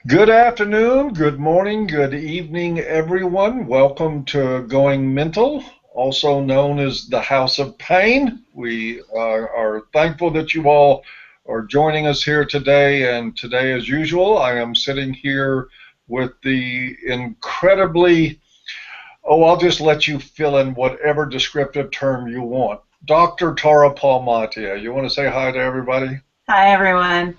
Good afternoon, good morning, good evening, everyone. Welcome to Going Mental, also known as the House of Pain. We are thankful that you all are joining us here today. And today, as usual, I am sitting here with the incredibly, I'll just let you fill in whatever descriptive term you want. Dr. Tara Palmatier. You want to say hi to everybody? Hi, everyone.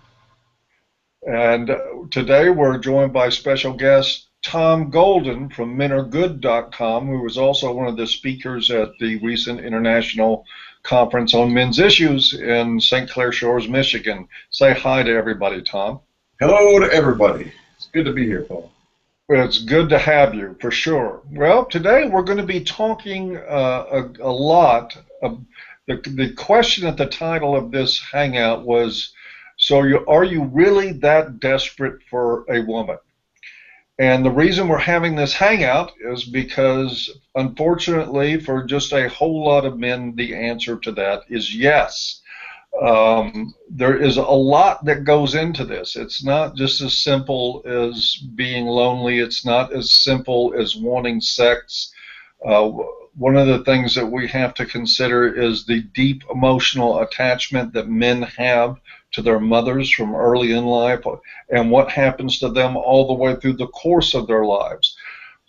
And today we're joined by special guest Tom Golden from menaregood.com, who was also one of the speakers at the recent International Conference on Men's Issues in St. Clair Shores, Michigan. Say hi to everybody, Tom. Hello to everybody. It's good to be here, Paul. It's good to have you, for sure. Well, today we're going to be talking a lot. The question at the title of this hangout was, are you really that desperate for a woman? And the reason we're having this hangout is because, unfortunately, for just a whole lot of men, the answer to that is yes. There is a lot that goes into this. It's not just as simple as being lonely. It's not as simple as wanting sex. Uh, One of the things that we have to consider is the deep emotional attachment that men have to their mothers from early in life and what happens to them all the way through the course of their lives.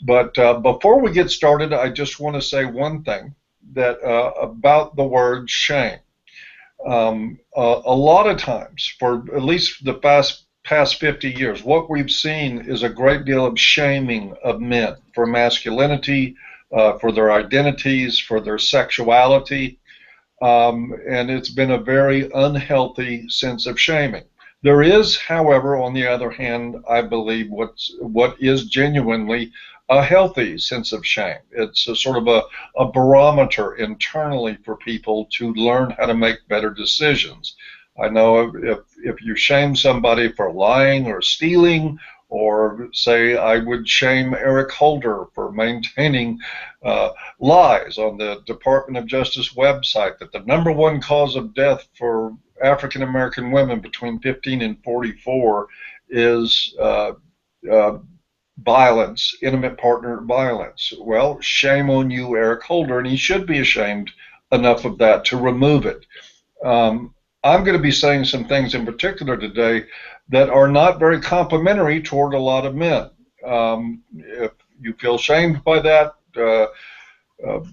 But before we get started, I just want to say one thing that about the word shame. A lot of times, for at least the past 50 years, what we've seen is a great deal of shaming of men for masculinity, for their identities, for their sexuality, and it's been a very unhealthy sense of shaming. There is, however, on the other hand, I believe what is genuinely a healthy sense of shame. It's a sort of a barometer internally for people to learn how to make better decisions. I know if you shame somebody for lying or stealing, or say I would shame Eric Holder for maintaining lies on the Department of Justice website that the number one cause of death for African American women between 15 and 44 is uh, violence, intimate partner violence. Well, shame on you, Eric Holder, and he should be ashamed enough of that to remove it. I'm going to be saying some things in particular today that are not very complimentary toward a lot of men. If you feel shamed by that,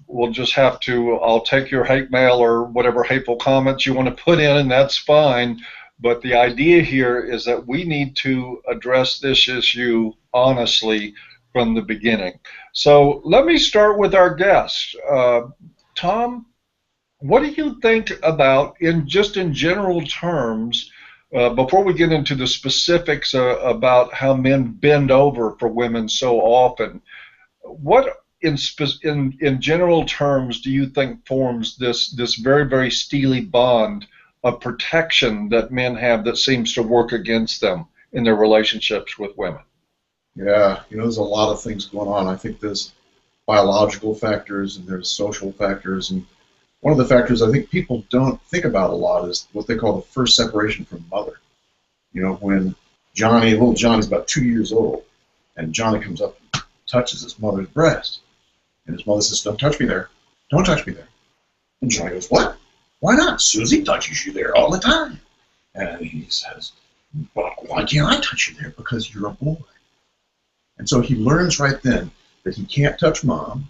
we'll just have to, I'll take your hate mail or whatever hateful comments you want to put in, and that's fine. But the idea here is that we need to address this issue honestly from the beginning. So let me start with our guest. Tom, what do you think about, in general terms, before we get into the specifics about how men bend over for women so often, what in general terms do you think forms this very, very steely bond of protection that men have that seems to work against them in their relationships with women? Yeah, there's a lot of things going on. I think there's biological factors and there's social factors. And one of the factors I think people don't think about a lot is what they call the first separation from mother. When little Johnny's about 2 years old, and Johnny comes up and touches his mother's breast. And his mother says, "Don't touch me there. Don't touch me there." And Johnny goes, "What? Why not? Susie touches you there all the time." And he says, "Well, why can't I touch you there? Because you're a boy." And so he learns right then that he can't touch mom.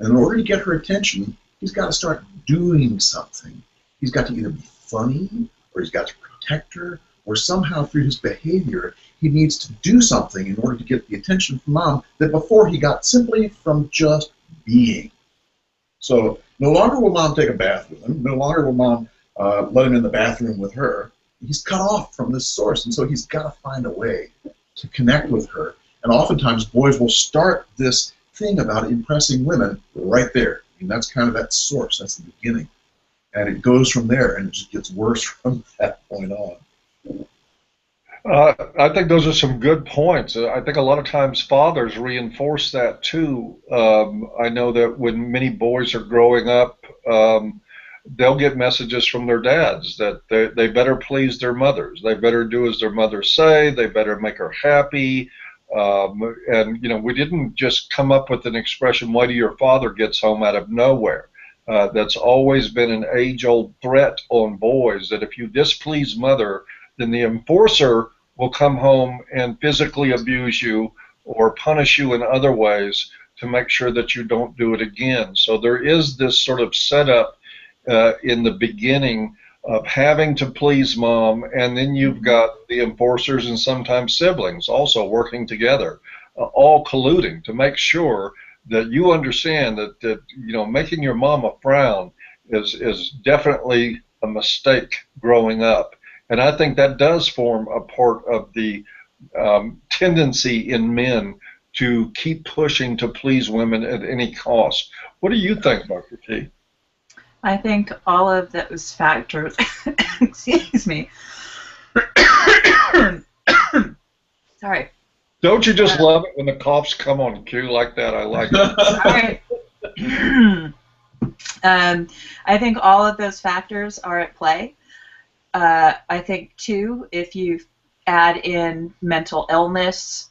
And in order to get her attention, he's got to start doing something. He's got to either be funny, or he's got to protect her, or somehow through his behavior, he needs to do something in order to get the attention from mom that before he got simply from just being. So no longer will mom take a bath with him. No longer will mom let him in the bathroom with her. He's cut off from this source, and so he's got to find a way to connect with her. And oftentimes boys will start this thing about impressing women right there. And that's kind of that source. That's the beginning. And it goes from there, and it just gets worse from that point on. I think those are some good points. I think a lot of times fathers reinforce that too. I know that when many boys are growing up, they'll get messages from their dads that they better please their mothers. They better do as their mothers say. They better make her happy. And, you know, we didn't just come up with an expression, wait till your father gets home, out of nowhere. That's always been an age-old threat on boys, that if you displease mother, then the enforcer will come home and physically abuse you or punish you in other ways to make sure that you don't do it again. So there is this sort of setup in the beginning of having to please mom, and then you've got the enforcers and sometimes siblings also working together, all colluding to make sure that you understand that you know, making your mama frown is definitely a mistake growing up. And I think that does form a part of the tendency in men to keep pushing to please women at any cost. What do you think, Dr. T? I think all of those factors, excuse me, sorry. Don't you just love it when the coughs come on cue like that? I like it. Sorry. I think all of those factors are at play. I think, too, if you add in mental illness,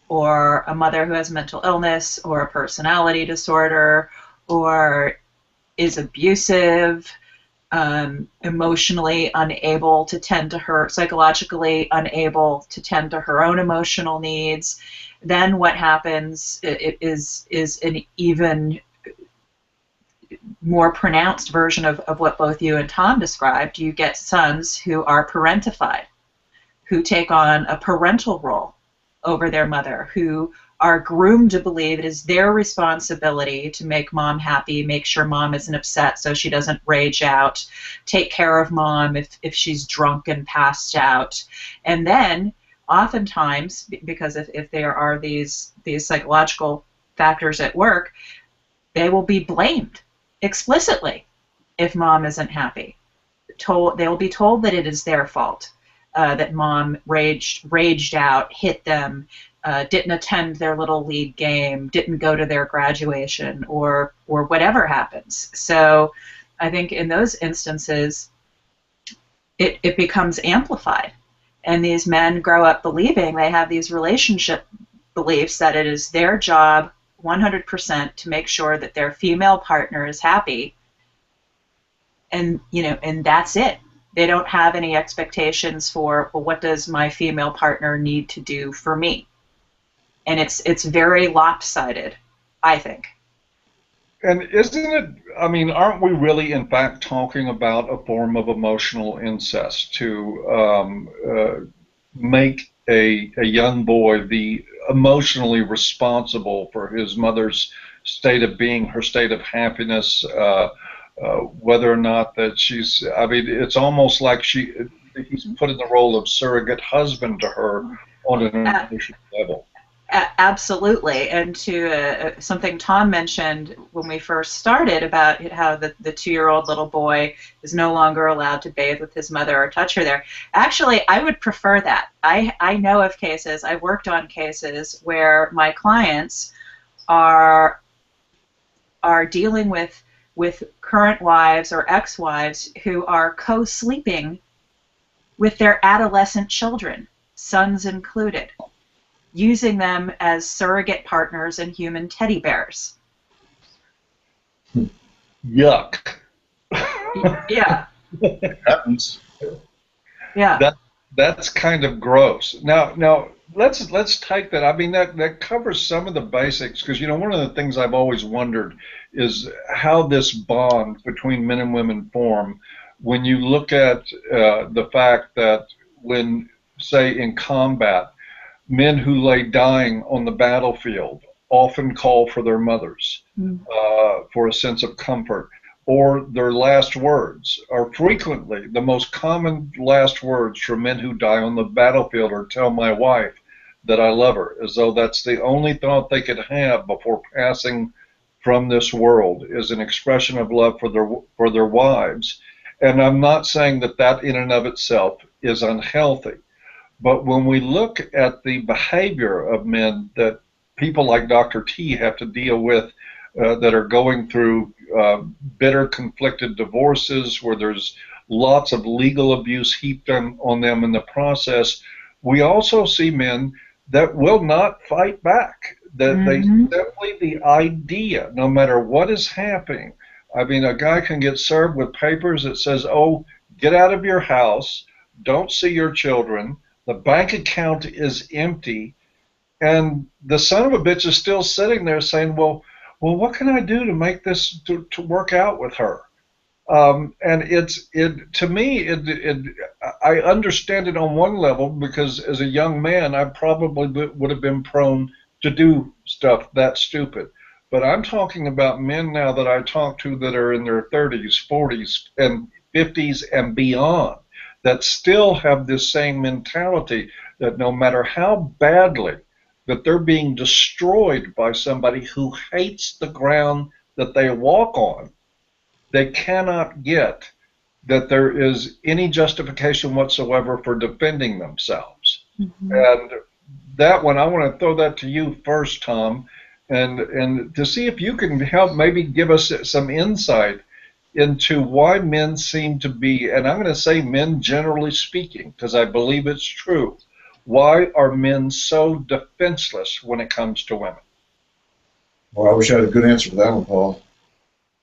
or a mother who has mental illness, or a personality disorder, or is abusive, emotionally unable to tend to her, psychologically unable to tend to her own emotional needs, then what happens is an even more pronounced version of what both you and Tom described. You get sons who are parentified, who take on a parental role over their mother, who are groomed to believe it is their responsibility to make mom happy, make sure mom isn't upset so she doesn't rage out, take care of mom if she's drunk and passed out. And then oftentimes, because if there are these psychological factors at work, they will be blamed explicitly if mom isn't happy. They will be told that it is their fault, that mom raged out, hit them, didn't attend their little league game, didn't go to their graduation, or whatever happens. So I think in those instances, it becomes amplified. And these men grow up believing, they have these relationship beliefs that it is their job 100% to make sure that their female partner is happy. And, you know, and that's it. They don't have any expectations for, well, what does my female partner need to do for me? And it's very lopsided, I think. And isn't it, I mean, aren't we really, in fact, talking about a form of emotional incest to make a young boy the emotionally responsible for his mother's state of being, her state of happiness, whether or not that she's, I mean, it's almost like he's put in the role of surrogate husband to her on an emotional level. Absolutely. And to something Tom mentioned when we first started about how the 2-year-old little boy is no longer allowed to bathe with his mother or touch her there. Actually, I would prefer that. I know of cases, I've worked on cases where my clients are dealing with current wives or ex-wives who are co-sleeping with their adolescent children, sons included, using them as surrogate partners and human teddy bears. Yuck. Yeah. It happens. Yeah. That's kind of gross. Now let's take that. I mean, that covers some of the basics, because, you know, one of the things I've always wondered is how this bond between men and women form when you look at the fact that when, say, in combat, men who lay dying on the battlefield often call for their mothers for a sense of comfort, or their last words are frequently, the most common last words for men who die on the battlefield are, "Tell my wife that I love her," as though that's the only thought they could have before passing from this world, is an expression of love for their wives. And I'm not saying that in and of itself is unhealthy. But when we look at the behavior of men that people like Dr. T have to deal with that are going through bitter, conflicted divorces where there's lots of legal abuse heaped on them in the process. We also see men that will not fight back, that they simply, the idea, no matter what is happening, I mean, a guy can get served with papers that says, oh, get out of your house, don't see your children, the bank account is empty, and the son of a bitch is still sitting there saying, well, what can I do to make this to work out with her? And to me, I understand it on one level because as a young man, I probably would have been prone to do stuff that stupid. But I'm talking about men now that I talk to that are in their 30s, 40s, and 50s and beyond that still have this same mentality that no matter how badly that they're being destroyed by somebody who hates the ground that they walk on, they cannot get that there is any justification whatsoever for defending themselves. And that one, I want to throw that to you first, Tom, and to see if you can help maybe give us some insight into why men seem to be, and I'm going to say men generally speaking, because I believe it's true. Why are men so defenseless when it comes to women? Well, I wish I had a good answer to that one, Paul.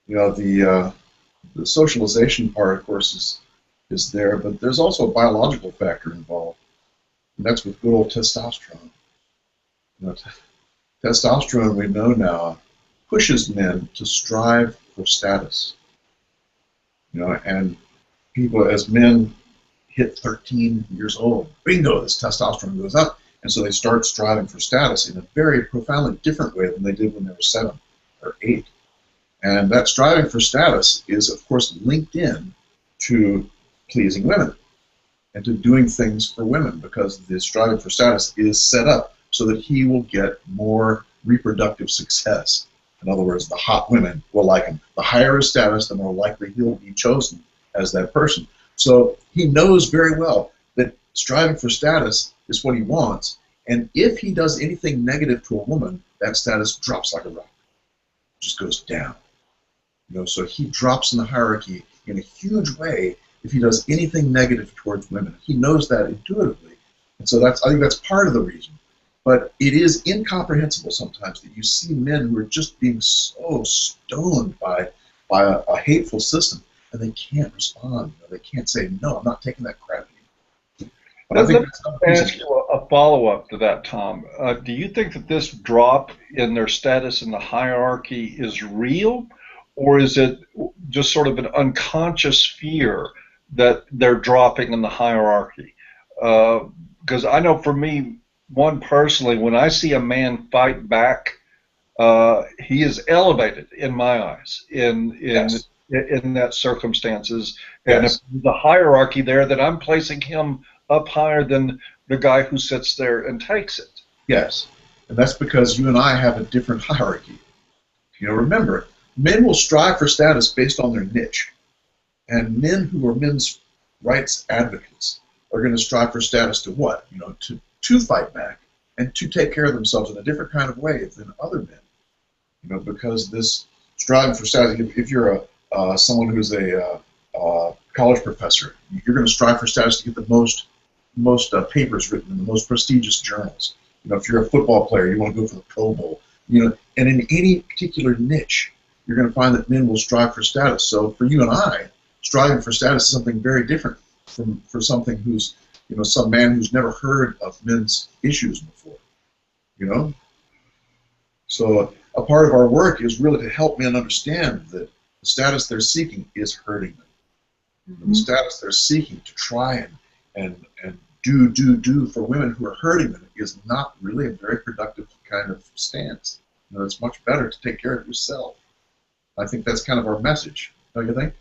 You know, the socialization part, of course, is there, but there's also a biological factor involved, and that's with good old testosterone. You know, testosterone, we know now, pushes men to strive for status. You know, and people, as men hit 13 years old, bingo, this testosterone goes up, and so they start striving for status in a very profoundly different way than they did when they were 7 or 8. And that striving for status is, of course, linked in to pleasing women and to doing things for women, because the striving for status is set up so that he will get more reproductive success. In other words, the hot women will like him. The higher his status, the more likely he'll be chosen as that person. So he knows very well that striving for status is what he wants, and if he does anything negative to a woman, that status drops like a rock. It just goes down. You know, so he drops in the hierarchy in a huge way if he does anything negative towards women. He knows that intuitively, and so I think that's part of the reason. But it is incomprehensible sometimes that you see men who are just being so stoned by a hateful system, and they can't respond. You know, they can't say, no, I'm not taking that crap anymore. But I think let me ask you a follow-up to that, Tom. Do you think that this drop in their status in the hierarchy is real, or is it just sort of an unconscious fear that they're dropping in the hierarchy? Because I know for me, one personally, when I see a man fight back, he is elevated in my eyes yes. in that circumstances. And Yes. if there's a hierarchy there, that I'm placing him up higher than the guy who sits there and takes it. Yes. And that's because you and I have a different hierarchy. You know, remember, men will strive for status based on their niche. And men who are men's rights advocates are going to strive for status to what? You know, to fight back and to take care of themselves in a different kind of way than other men. You know, because this striving for status, if you're someone who's a college professor, you're going to strive for status to get the most papers written in the most prestigious journals. You know, if you're a football player, you want to go for the Pro Bowl. You know, and in any particular niche, you're going to find that men will strive for status. So for you and I, striving for status is something very different from for something who's, you know, some man who's never heard of men's issues before. You know, so a part of our work is really to help men understand that the status they're seeking is hurting them. The status they're seeking to try and do for women who are hurting them is not really a very productive kind of stance. You know, it's much better to take care of yourself. I think that's kind of our message, don't you think?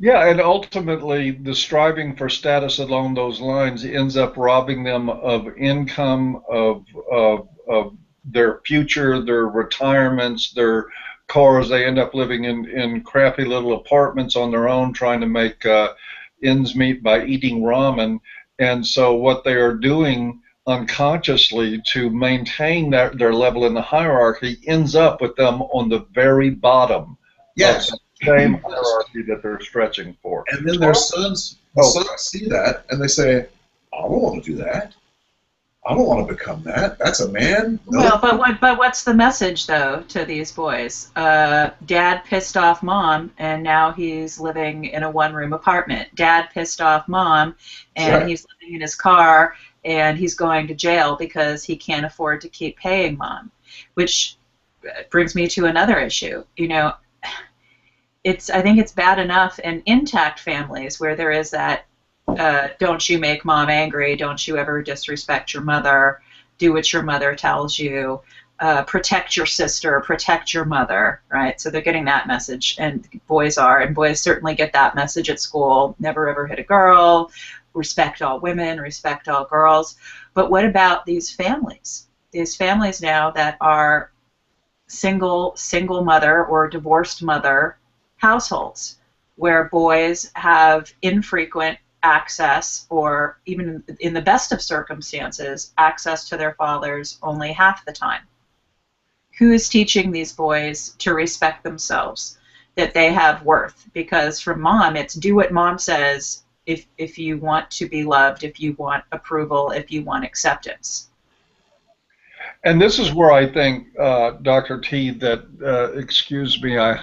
Yeah, and ultimately, the striving for status along those lines ends up robbing them of income, of their future, their retirements, their cars. They end up living in crappy little apartments on their own, trying to make ends meet by eating ramen. And so what they are doing unconsciously to maintain their level in the hierarchy ends up with them on the very bottom of Yes. the same Yes. hierarchy that they're stretching for. And then their sons, the Oh, sons see that and they say, I don't want to do that. I don't want to become that. That's a man. No. Well, but what's the message though to these boys? Dad pissed off mom, and now he's living in a one-room apartment. Dad pissed off mom, and Right. he's living in his car, and he's going to jail because he can't afford to keep paying mom. Which brings me to another issue. You know, I think it's bad enough in intact families where there is that don't you make mom angry, don't you ever disrespect your mother, do what your mother tells you, protect your sister, protect your mother, right? So they're getting that message, and boys certainly get that message at school, never ever hit a girl, respect all women, respect all girls. But what about these families? These families now that are single mother or divorced mother households where boys have infrequent access, or even in the best of circumstances, access to their fathers only half the time. Who is teaching these boys to respect themselves, that they have worth? Because from mom, it's do what mom says if you want to be loved, if you want approval, if you want acceptance. and this is where I think, Dr. T, that, excuse me, I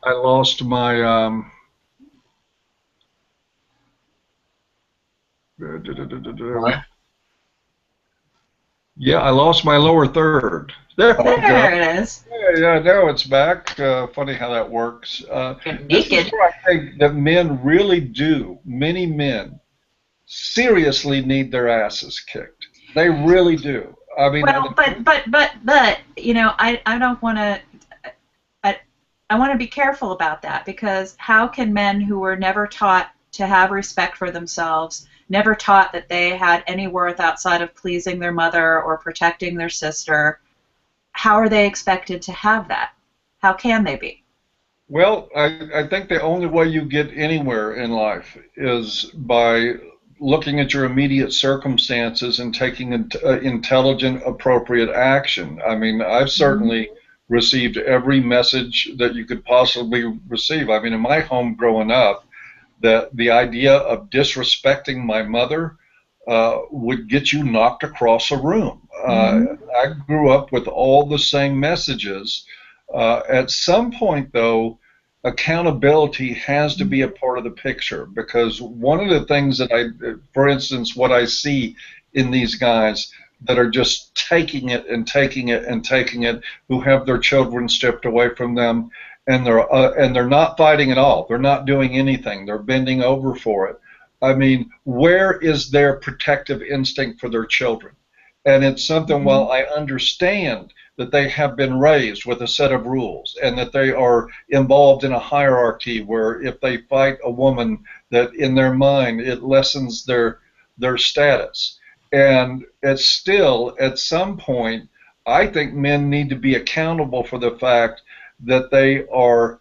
lost my, Right. yeah, I lost my lower third. There we go. There it is. Yeah, now it's back. Funny how that works. Get This is naked. where I think that men really do, many men, seriously need their asses kicked. They really do. I mean, Well, but you know, I don't want to. I want to be careful about that, because how can men who were never taught to have respect for themselves, never taught that they had any worth outside of pleasing their mother or protecting their sister, how are they expected to have that? How can they be? well, I think the only way you get anywhere in life is by looking at your immediate circumstances and taking intelligent, appropriate action. I mean, I've certainly received every message that you could possibly receive. I mean, in my home growing up, the idea of disrespecting my mother would get you knocked across a room. I grew up with all the same messages. At some point, though, accountability has to be a part of the picture, because one of the things that for instance, what I see in these guys that are just taking it and taking it and taking it, who have their children stripped away from them, and they're not fighting at all. They're not doing anything. They're bending over for it. I mean, where is their protective instinct for their children? And it's something, while I understand that they have been raised with a set of rules and that they are involved in a hierarchy where if they fight a woman, that in their mind it lessens their status. And it's still, at some point, I think men need to be accountable for the fact that they are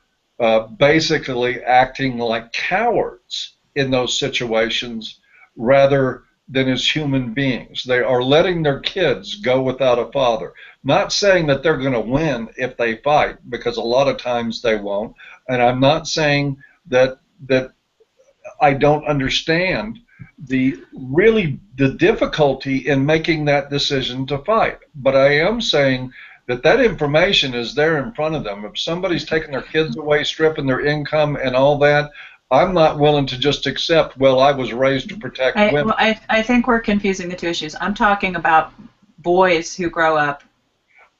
basically acting like cowards in those situations rather than as human beings. They are letting their kids go without a father. Not saying that they're going to win if they fight, because a lot of times they won't. And I'm not saying that I don't understand the difficulty in making that decision to fight. But I am saying that information is there in front of them. If somebody's taking their kids away, stripping their income and all that, I'm not willing to just accept, well, I was raised to protect women. I think we're confusing the two issues. I'm talking about boys who grow up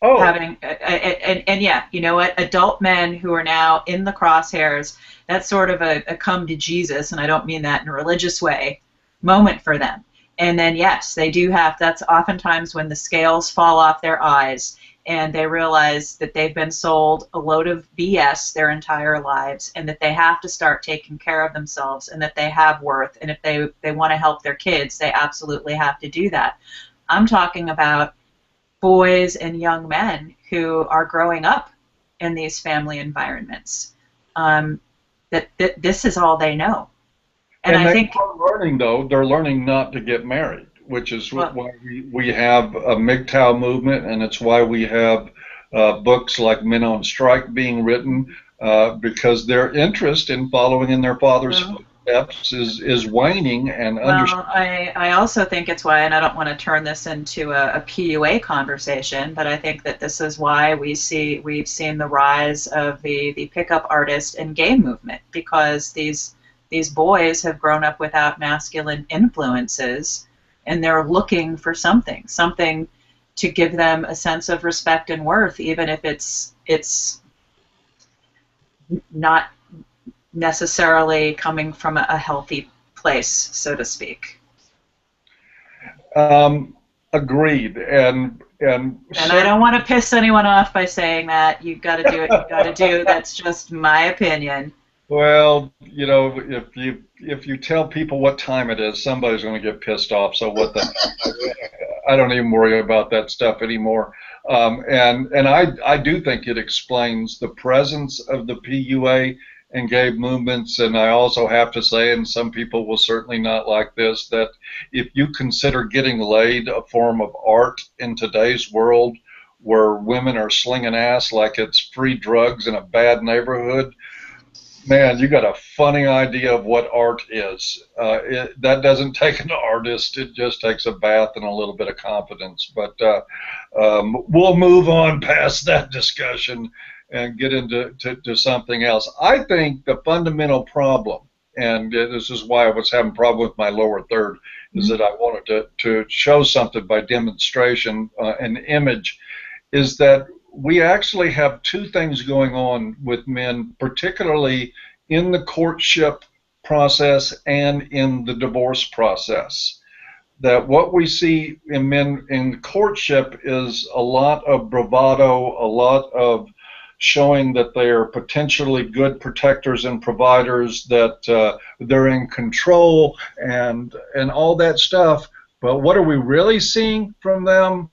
Oh, having, and yeah, you know what, adult men who are now in the crosshairs, that's sort of a come to Jesus, and I don't mean that in a religious way, moment for them. And then yes, they do that's oftentimes when the scales fall off their eyes and they realize that they've been sold a load of BS their entire lives, and that they have to start taking care of themselves, and that they have worth, and if they want to help their kids, they absolutely have to do that. I'm talking about boys and young men who are growing up in these family environments, that this is all they know. And I they think are learning, though, they're learning not to get married, which is Well, why we have a MGTOW movement, and it's why we have books like Men on Strike being written, because their interest in following in their father's well, footsteps is waning and Well, understanding. I also think it's why, and I don't want to turn this into a PUA conversation, but I think that this is why we've seen the rise of the pickup artist and gay movement, because these boys have grown up without masculine influences, and they're looking for something to give them a sense of respect and worth, even if it's not necessarily coming from a healthy place, so to speak. Agreed, and And I certainly. don't want to piss anyone off by saying that. You've got to do what you've got to do. That's just my opinion. Well, if you tell people what time it is, somebody's going to get pissed off. So what the I don't even worry about that stuff anymore. And I do think it explains the presence of the PUA and gay movements. And I also have to say, and some people will certainly not like this, that if you consider getting laid a form of art in today's world, where women are slinging ass like it's free drugs in a bad neighborhood, man, you got a funny idea of what art is. That doesn't take an artist. It just takes a bath and a little bit of confidence. But we'll move on past that discussion and get into to something else. I think the fundamental problem, and this is why I was having a problem with my lower third, is that I wanted to show something by demonstration, an image, is that we actually have two things going on with men, particularly in the courtship process and in the divorce process. That what we see in men in courtship is a lot of bravado, a lot of showing that they are potentially good protectors and providers, that they're in control and all that stuff. But what are we really seeing from them?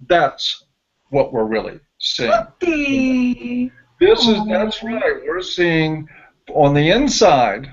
That's what we're really seeing. Puppy. That's Oh. right. We're seeing on the inside,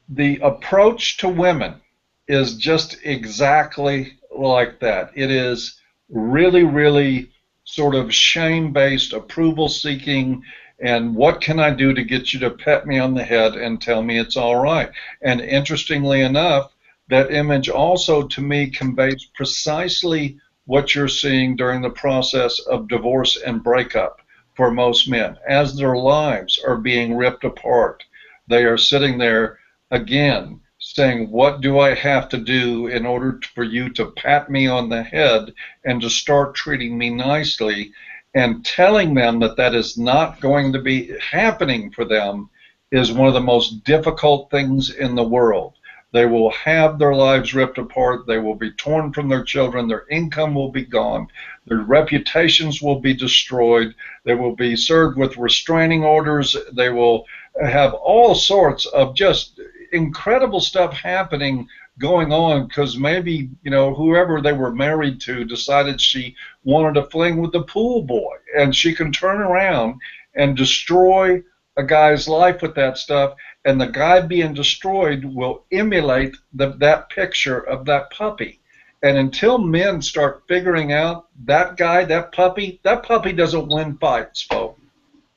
the approach to women is just exactly like that. It is really, really sort of shame-based, approval-seeking, and what can I do to get you to pat me on the head and tell me it's all right? And interestingly enough, that image also to me conveys precisely what you're seeing during the process of divorce and breakup for most men. As their lives are being ripped apart, they are sitting there again saying, what do I have to do in order for you to pat me on the head and to start treating me nicely? And telling them that that is not going to be happening for them is one of the most difficult things in the world. They will have their lives ripped apart. They will be torn from their children. Their income will be gone. Their reputations will be destroyed. They will be served with restraining orders. They will have all sorts of just incredible stuff happening going on because maybe, whoever they were married to decided she wanted to fling with the pool boy, and she can turn around and destroy a guy's life with that stuff, and the guy being destroyed will emulate that picture of that puppy. And until men start figuring out that guy, that puppy doesn't win fights, folks.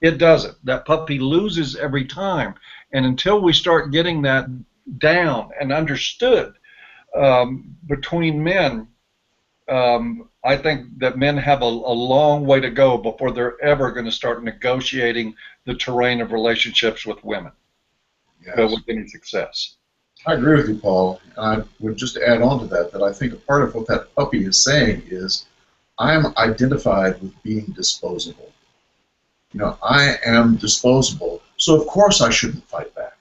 It doesn't. That puppy loses every time. And until we start getting that down and understood between men, I think that men have a long way to go before they're ever going to start negotiating the terrain of relationships with women Yes. with any success. I agree with you, Paul. I would just add on to that I think a part of what that puppy is saying is I'm identified with being disposable. I am disposable, so of course I shouldn't fight back.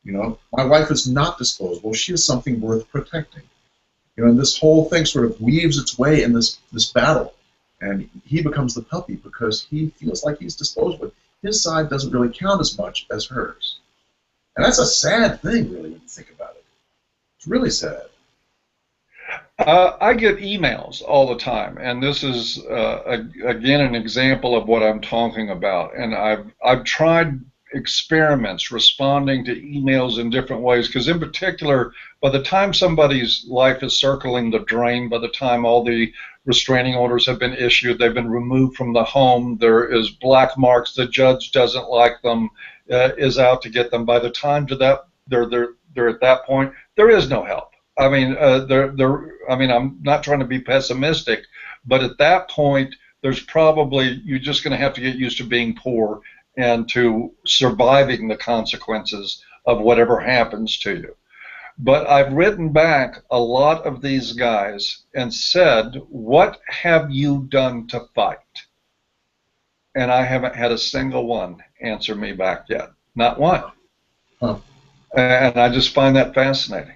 My wife is not disposable. She is something worth protecting. And this whole thing sort of weaves its way in this battle. And he becomes the puppy because he feels like he's disposable. His side doesn't really count as much as hers. And that's a sad thing, really, when you think about it. It's really sad. I get emails all the time, and this is again an example of what I'm talking about. And I've tried experiments, responding to emails in different ways. Because in particular, by the time somebody's life is circling the drain, by the time all the restraining orders have been issued, they've been removed from the home, there is black marks, the judge doesn't like them, is out to get them. By the time to that they're at that point, there is no help. I mean, I'm not trying to be pessimistic, but at that point, there's probably, you're just going to have to get used to being poor and to surviving the consequences of whatever happens to you. But I've written back a lot of these guys and said, what have you done to fight? And I haven't had a single one answer me back yet. Not one. Huh. And I just find that fascinating.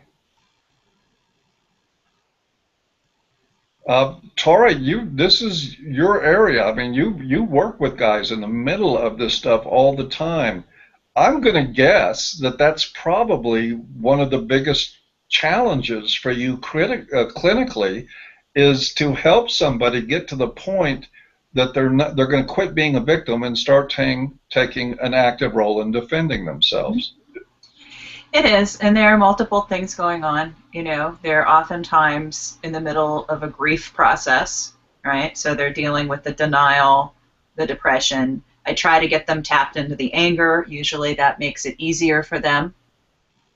Tori, this is your area. I mean, you work with guys in the middle of this stuff all the time. I'm going to guess that that's probably one of the biggest challenges for you clinically, is to help somebody get to the point that they're going to quit being a victim and start taking an active role in defending themselves. It is, and there are multiple things going on. You know, they're oftentimes in the middle of a grief process, right? So they're dealing with the denial, the depression. I try to get them tapped into the anger. Usually that makes it easier for them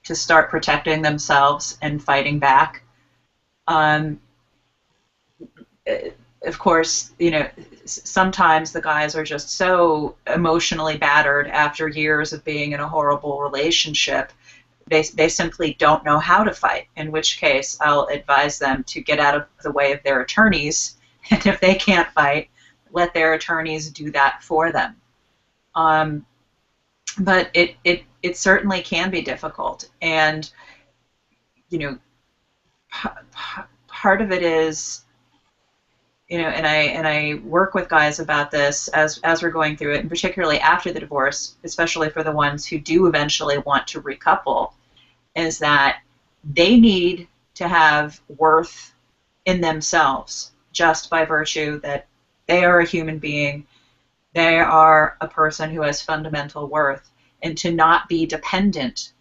to start protecting themselves and fighting back. Of course, you know, sometimes the guys are just so emotionally battered after years of being in a horrible relationship. They simply don't know how to fight, in which case I'll advise them to get out of the way of their attorneys, and if they can't fight, let their attorneys do that for them. But it certainly can be difficult, and you know, part of it is, you know, and I work with guys about this as we're going through it, and particularly after the divorce, especially for the ones who do eventually want to recouple, is that they need to have worth in themselves just by virtue that they are a human being, they are a person who has fundamental worth, and to not be dependent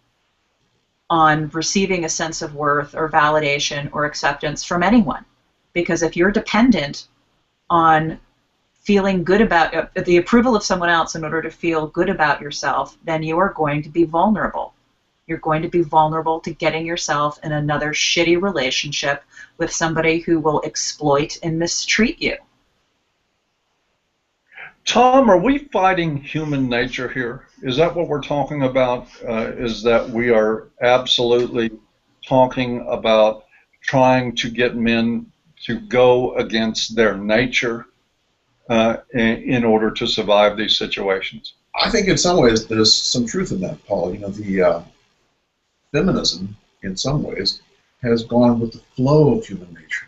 on receiving a sense of worth or validation or acceptance from anyone. Because if you're dependent on feeling good about the approval of someone else in order to feel good about yourself, then you are going to be vulnerable. You're going to be vulnerable to getting yourself in another shitty relationship with somebody who will exploit and mistreat you. Tom, are we fighting human nature here? Is that what we're talking about? Is that we are absolutely talking about trying to get men to go against their nature in order to survive these situations? I think in some ways there's some truth in that, Paul. You know, the feminism, in some ways, has gone with the flow of human nature.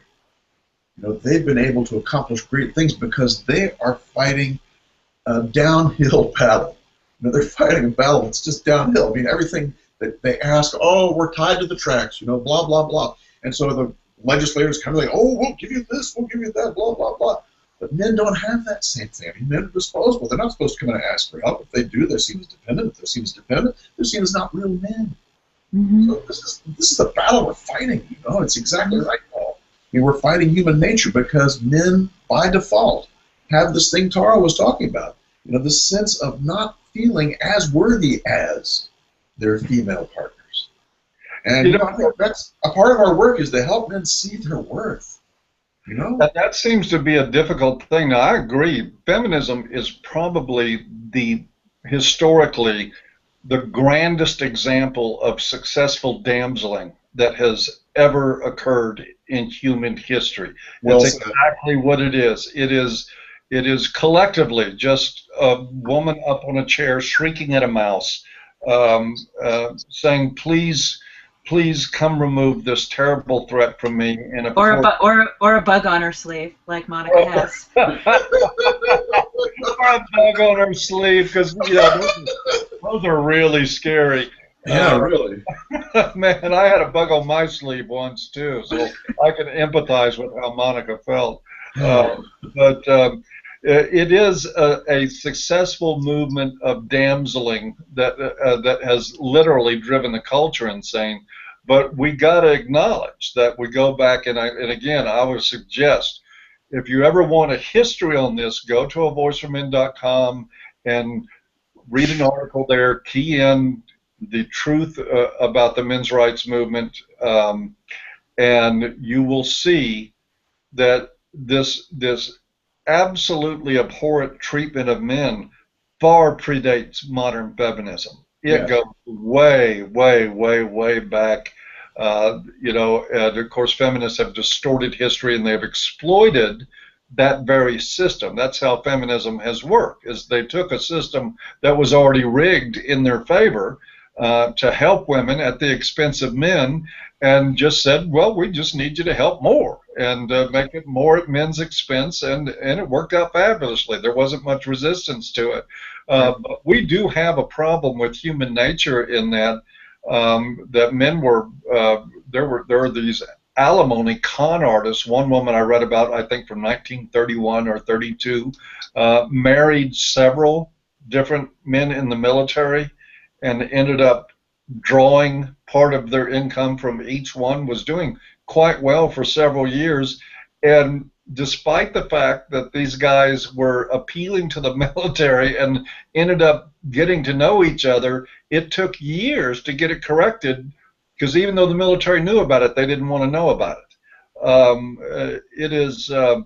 You know, they've been able to accomplish great things because they are fighting a downhill battle. You know, they're fighting a battle that's just downhill. I mean, everything that they ask, oh, we're tied to the tracks, you know, blah, blah, blah. And so the legislators kind of like, oh, we'll give you this, we'll give you that, blah, blah, blah. But men don't have that same thing. I mean, men are disposable. They're not supposed to come in and ask for help. If they do, they're seen as dependent. If they're seen as dependent, they're seen as not real men. Mm-hmm. So this is the battle we're fighting. You know, it's exactly right, Paul. I mean, we're fighting human nature because men, by default, have this thing Tara was talking about. You know, this sense of not feeling as worthy as their female partners. And you know, I think that's a part of our work, is to help men see their worth. You know, that seems to be a difficult thing. Now, I agree. Feminism is probably historically the grandest example of successful damseling that has ever occurred in human history. Well, that's exactly what it is. It is collectively just a woman up on a chair shrieking at a mouse, saying, please come remove this terrible threat from me. And or a bug on her sleeve, like Monica has. Or a bug on her sleeve, because those are really scary. Yeah, really. Man, I had a bug on my sleeve once too, so I can empathize with how Monica felt. But it is a successful movement of damseling that has literally driven the culture insane. But we got to acknowledge that we go back, and again, I would suggest if you ever want a history on this, go to avoiceformen.com and read an article there, key in the truth about the men's rights movement, and you will see that this absolutely abhorrent treatment of men far predates modern feminism. It Yes. goes way, way, way, way back. And of course, feminists have distorted history and they've exploited that very system. That's how feminism has worked, is they took a system that was already rigged in their favor to help women at the expense of men, and just said, well, we just need you to help more and make it more at men's expense, and it worked out fabulously. There wasn't much resistance to it. But we do have a problem with human nature in that that men were there were these alimony con artists. One woman I read about, I think from 1931 or 32, married several different men in the military and ended up drawing part of their income from each one, was doing quite well for several years. And despite the fact that these guys were appealing to the military and ended up getting to know each other, it took years to get it corrected, because even though the military knew about it, they didn't want to know about it. It is a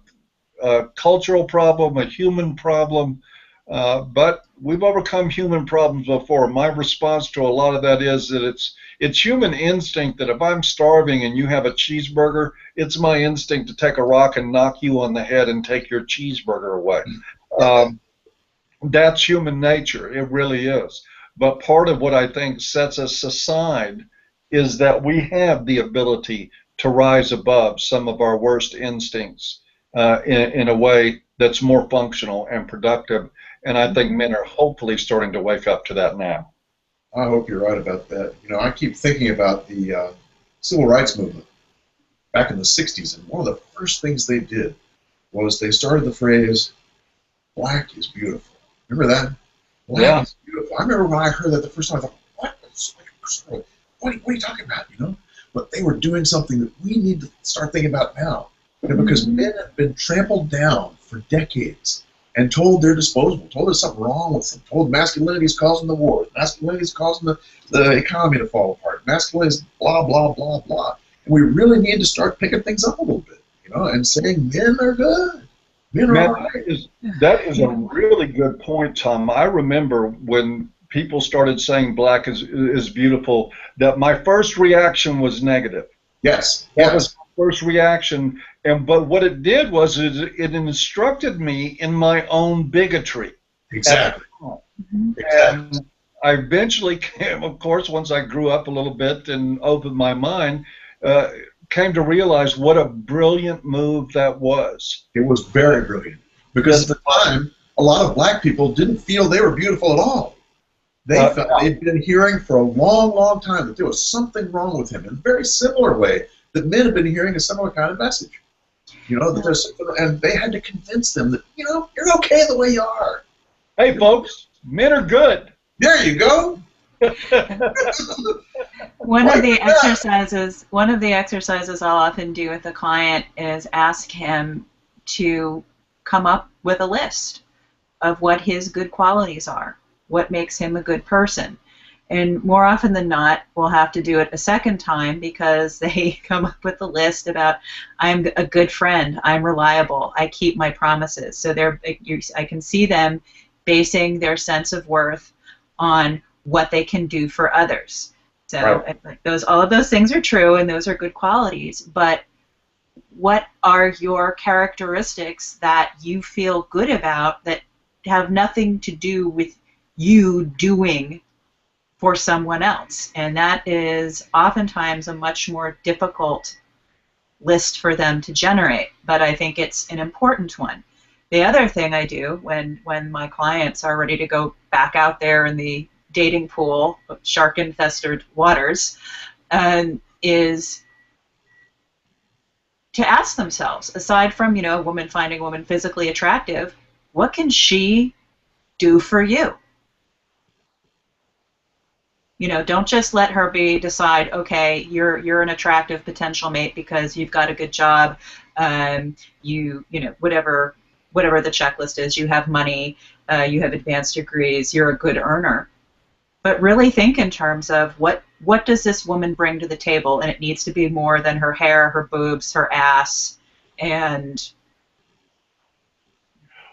cultural problem, a human problem, but we've overcome human problems before. My response to a lot of that is that it's human instinct that if I'm starving and you have a cheeseburger, it's my instinct to take a rock and knock you on the head and take your cheeseburger away. That's human nature. It really is. But part of what I think sets us aside is that we have the ability to rise above some of our worst instincts in a way that's more functional and productive. And I think men are hopefully starting to wake up to that now. I hope you're right about that. You know, I keep thinking about the civil rights movement back in the 60s, and one of the first things they did was they started the phrase, black is beautiful. Remember that? Black is beautiful. I remember when I heard that the first time, I thought, what? What are you talking about, you know? But they were doing something that we need to start thinking about now. You know, because men have been trampled down for decades and told they're disposable, told there's something wrong with them, told masculinity is causing the wars, masculinity is causing the economy to fall apart, masculinity is blah, blah, blah, blah. And we really need to start picking things up a little bit, you know, and saying men are good. Men are all right. That is a really good point, Tom. I remember when people started saying black is beautiful, that my first reaction was negative. Yes. That was my first reaction. But what it did was it instructed me in my own bigotry. Exactly. And I eventually came, of course, once I grew up a little bit and opened my mind, came to realize what a brilliant move that was. It was very brilliant. Because at the time, a lot of black people didn't feel they were beautiful at all. They felt they'd been hearing for a long, long time that there was something wrong with him in a very similar way that men have been hearing a similar kind of message. You know, that there's, and they had to convince them that, you know, you're okay the way you are. Hey, folks, men are good. There you go. One of the exercises I'll often do with a client is ask him to come up with a list of what his good qualities are, what makes him a good person. And more often than not, we'll have to do it a second time because they come up with a list about, I'm a good friend, I'm reliable, I keep my promises. So I can see them basing their sense of worth on what they can do for others. So all of those things are true, and those are good qualities. But what are your characteristics that you feel good about that have nothing to do with you doing for someone else? And that is oftentimes a much more difficult list for them to generate, but I think it's an important one. The other thing I do when my clients are ready to go back out there in the dating pool of shark-infested waters is to ask themselves, aside from, you know, a woman finding a woman physically attractive, what can she do for you? You know, don't just let her decide, okay, you're an attractive potential mate because you've got a good job, you know, whatever the checklist is, you have money, you have advanced degrees, you're a good earner. But really think in terms of what does this woman bring to the table, and it needs to be more than her hair, her boobs, her ass, and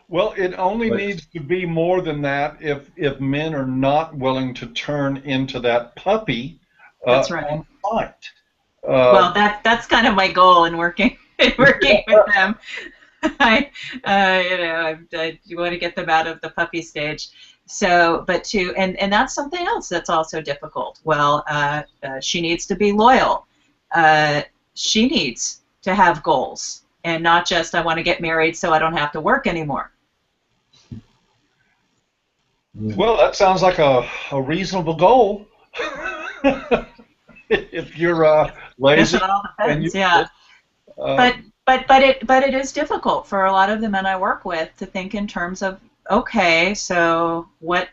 Well, it only But needs to be more than that if men are not willing to turn into that puppy that's right. on sight. Well, that's kind of my goal in working with them. You want to get them out of the puppy stage. So, and that's something else that's also difficult. Well, she needs to be loyal. She needs to have goals, and not just I want to get married so I don't have to work anymore. Well, that sounds like a reasonable goal. If you're Yes, lazy it all and depends. Yeah. uh, But it is difficult for a lot of the men I work with to think in terms of, okay, so what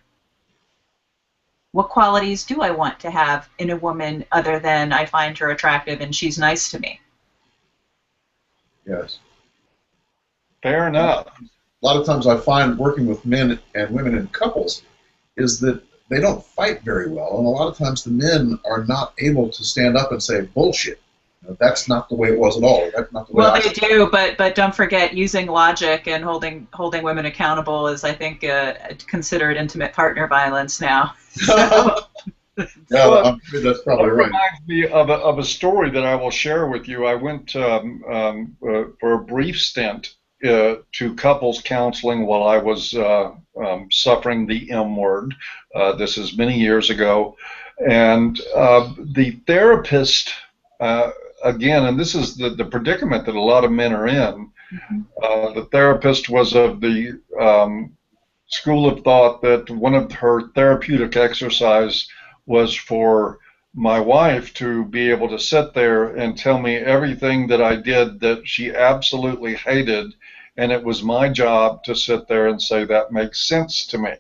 qualities do I want to have in a woman other than I find her attractive and she's nice to me? yes, fair enough. a lot of times I find working with men and women in couples is that they don't fight very well, and a lot of times the men are not able to stand up and say bullshit. You know, that's not the way it was at all. That's not the way Well, I they do, but don't forget using logic and holding women accountable is, I think, considered intimate partner violence now. So, Yeah, Well, I'm sure that's that probably right. reminds me of a story that I will share with you. I went for a brief stint to couples counseling while I was suffering the M word. This is many years ago. And the therapist, again, and this is the predicament that a lot of men are in, the therapist was of the school of thought that one of her therapeutic exercise was for my wife to be able to sit there and tell me everything that I did that she absolutely hated, and it was my job to sit there and say that makes sense to me.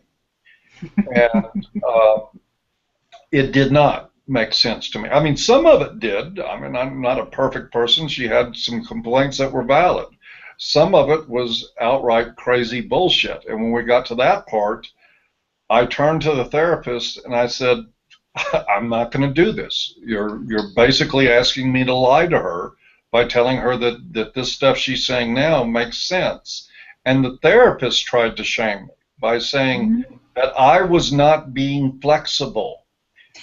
And it did not make sense to me. I mean, some of it did. I mean, I'm not a perfect person. She had some complaints that were valid. Some of it was outright crazy bullshit. And when we got to that part, I turned to the therapist and I said, I'm not going to do this. You're basically asking me to lie to her by telling her that this stuff she's saying now makes sense. And the therapist tried to shame me by saying that I was not being flexible.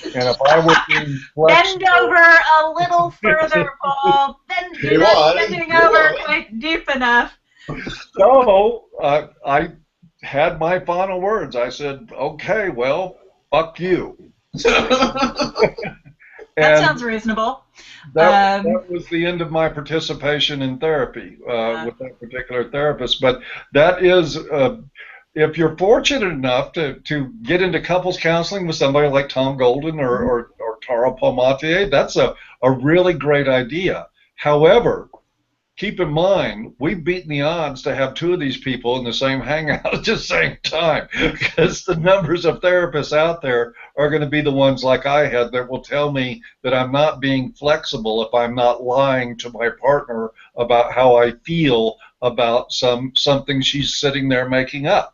And if I were being bend flexible, over a little further, Paul. Then you're not bending over quite deep enough. so I had my final words. I said, okay, well, fuck you. That And sounds reasonable. that was the end of my participation in therapy with that particular therapist. But that is, if you're fortunate enough to get into couples counseling with somebody like Tom Golden or Tara Palmatier, that's a really great idea. However, keep in mind, we've beaten the odds to have two of these people in the same hangout at the same time, because the numbers of therapists out there are going to be the ones like I had that will tell me that I'm not being flexible if I'm not lying to my partner about how I feel about something she's sitting there making up.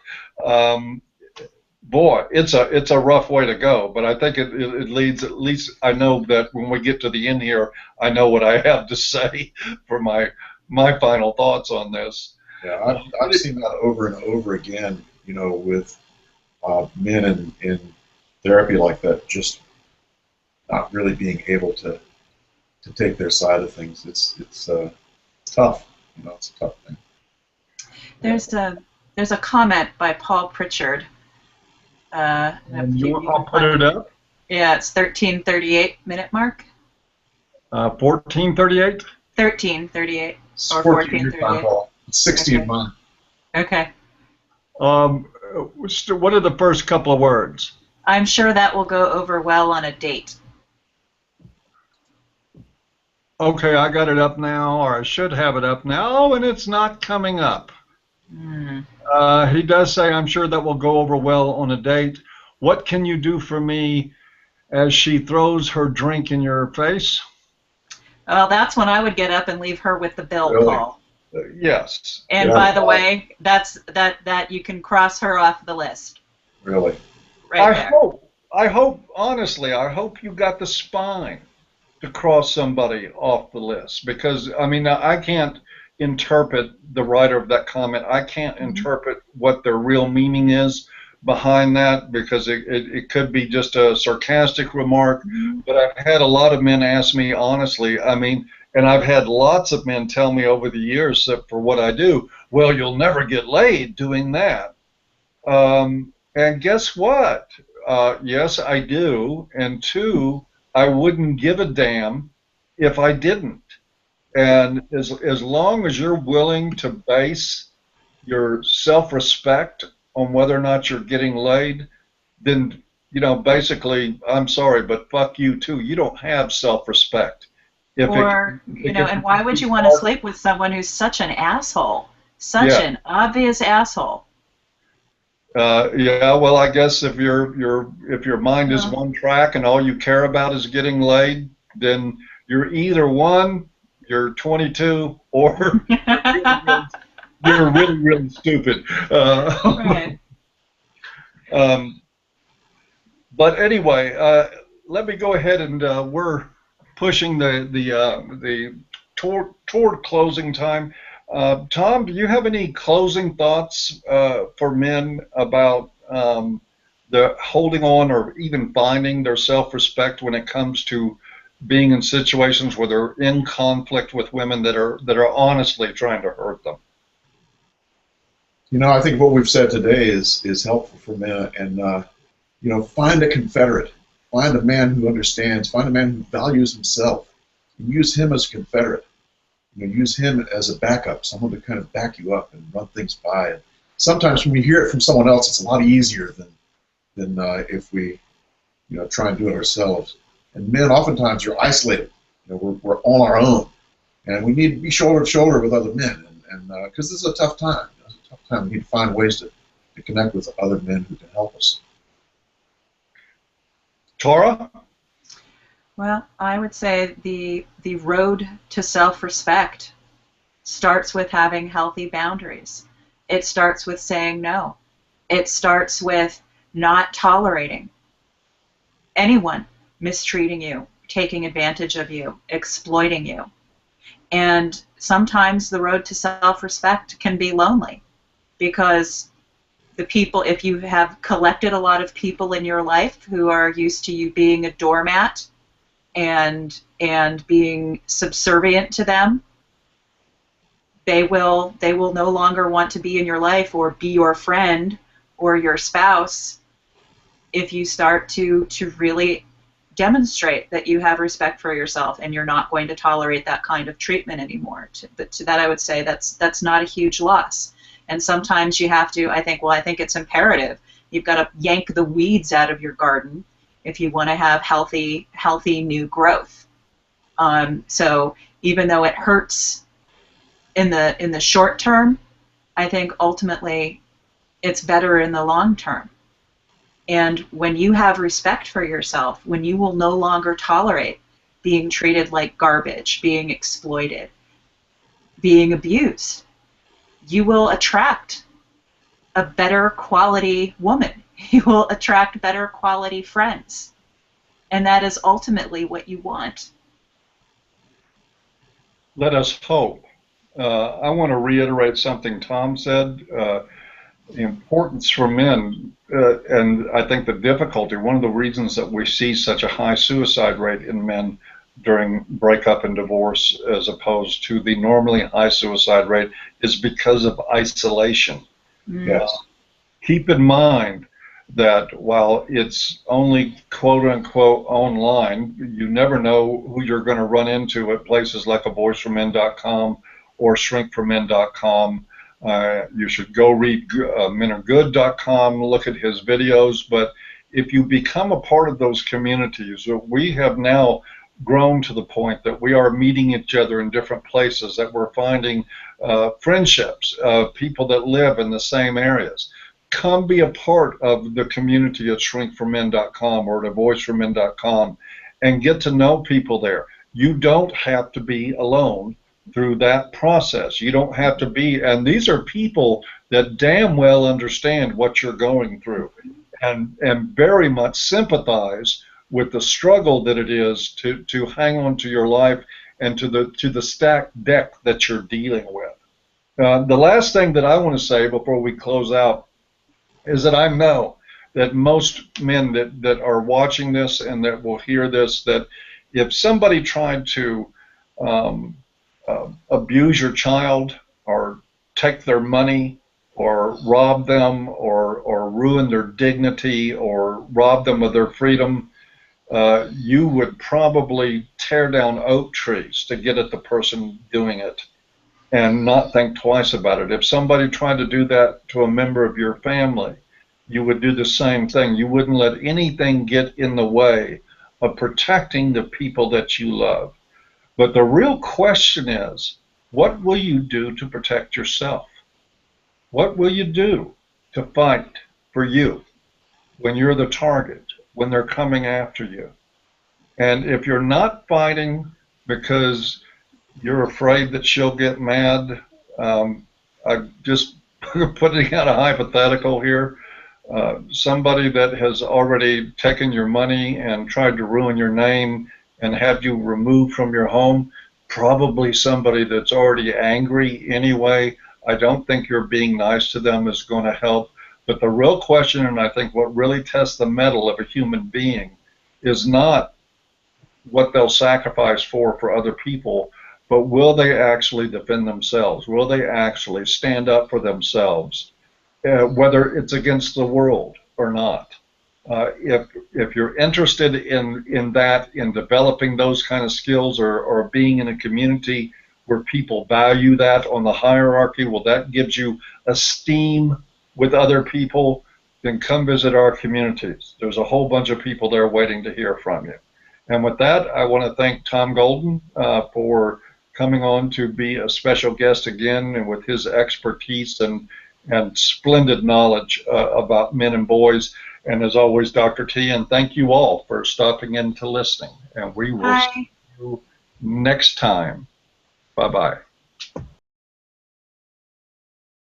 Boy, it's a rough way to go, but I think it leads, at least I know that when we get to the end here, I know what I have to say for my final thoughts on this. Yeah, I've seen that over and over again, you know, with men in therapy like that, just not really being able to take their side of things. It's tough, you know, it's a tough thing. There's a comment by Paul Pritchard. And I'll put it up. Yeah, it's 13:38 minute mark. 14:38. 13:38 or 14:38. It's 60 in mine. Okay. What are the first couple of words? I'm sure that will go over well on a date. Okay, I got it up now, or I should have it up now, and it's not coming up. He does say, I'm sure that will go over well on a date. What can you do for me as she throws her drink in your face? Well, that's when I would get up and leave her with the bill, Really? Paul. Yes. And Yeah. by the way, that you can cross her off the list Really? right there. Honestly, I hope you got the spine to cross somebody off the list, because, I mean, I can't interpret the writer of that comment. I can't interpret what their real meaning is behind that, because it could be just a sarcastic remark. But I've had a lot of men ask me honestly, I mean, and I've had lots of men tell me over the years that for what I do, well, you'll never get laid doing that. And guess what? Yes, I do. And two, I wouldn't give a damn if I didn't. And as long as you're willing to base your self-respect on whether or not you're getting laid, then, basically, I'm sorry, but fuck you too. You don't have self-respect. Or, and why would you want to sleep with someone who's such an asshole? Such an obvious asshole. Yeah, well, I guess if your mind is one track and all you care about is getting laid, then you're either one, you're 22, or you're really, really stupid. Right. But anyway, let me go ahead, and we're pushing the toward closing time. Tom, do you have any closing thoughts for men about the holding on or even finding their self-respect when it comes to being in situations where they're in conflict with women that are honestly trying to hurt them? I think what we've said today is helpful for men, and find a confederate, find a man who understands, find a man who values himself, and use him as a confederate. Use him as a backup, someone to kind of back you up and run things by. And sometimes when we hear it from someone else, it's a lot easier than if we, try and do it ourselves. And men, oftentimes, are isolated. We're on our own, and we need to be shoulder to shoulder with other men. And because this is a tough time. It's a tough time. We need to find ways to connect with other men who can help us. Tara? Well, I would say the road to self-respect starts with having healthy boundaries. It starts with saying no. It starts with not tolerating anyone mistreating you, taking advantage of you, exploiting you. And sometimes the road to self-respect can be lonely, because the people, if you have collected a lot of people in your life who are used to you being a doormat and being subservient to them, they will no longer want to be in your life or be your friend or your spouse if you start to really demonstrate that you have respect for yourself and you're not going to tolerate that kind of treatment anymore. But to that, I would say that's not a huge loss. And sometimes you have to, I think it's imperative. You've got to yank the weeds out of your garden if you want to have healthy new growth. So even though it hurts in the short term, I think ultimately it's better in the long term. And when you have respect for yourself, when you will no longer tolerate being treated like garbage, being exploited, being abused, you will attract a better quality woman. You will attract better quality friends. And that is ultimately what you want. Let us hope. I want to reiterate something Tom said. The importance for men, and I think the difficulty, one of the reasons that we see such a high suicide rate in men during breakup and divorce as opposed to the normally high suicide rate is because of isolation. Yes. Keep in mind that while it's only quote-unquote online, you never know who you're going to run into at places like avoiceformen.com or shrinkformen.com. You should go read menargood.com, look at his videos, but if you become a part of those communities, we have now grown to the point that we are meeting each other in different places, that we're finding friendships of people that live in the same areas. Come be a part of the community at shrinkformen.com or at avoiceformen.com and get to know people there. You don't have to be alone through that process. You don't have to be, and these are people that damn well understand what you're going through and very much sympathize with the struggle that it is to hang on to your life and to the stacked deck that you're dealing with. The last thing that I want to say before we close out is that I know that most men that are watching this and that will hear this, that if somebody tried to abuse your child or take their money or rob them or ruin their dignity or rob them of their freedom, you would probably tear down oak trees to get at the person doing it and not think twice about it. If somebody tried to do that to a member of your family, you would do the same thing. You wouldn't let anything get in the way of protecting the people that you love. But the real question is, what will you do to protect yourself? What will you do to fight for you when you're the target, when they're coming after you? And if you're not fighting because you're afraid that she'll get mad, I'm just putting out a hypothetical here. Somebody that has already taken your money and tried to ruin your name and have you removed from your home, probably somebody that's already angry anyway. I don't think your being nice to them is going to help. But the real question, and I think what really tests the mettle of a human being, is not what they'll sacrifice for other people, but will they actually defend themselves? Will they actually stand up for themselves, whether it's against the world or not? If you're interested in that, in developing those kind of skills, or being in a community where people value that on the hierarchy, well, that gives you esteem with other people, then come visit our communities. There's a whole bunch of people there waiting to hear from you. And with that, I want to thank Tom Golden for coming on to be a special guest again, and with his expertise and splendid knowledge about men and boys. And as always, Dr. T, and thank you all for stopping in to listening. And we will see you next time. Bye-bye.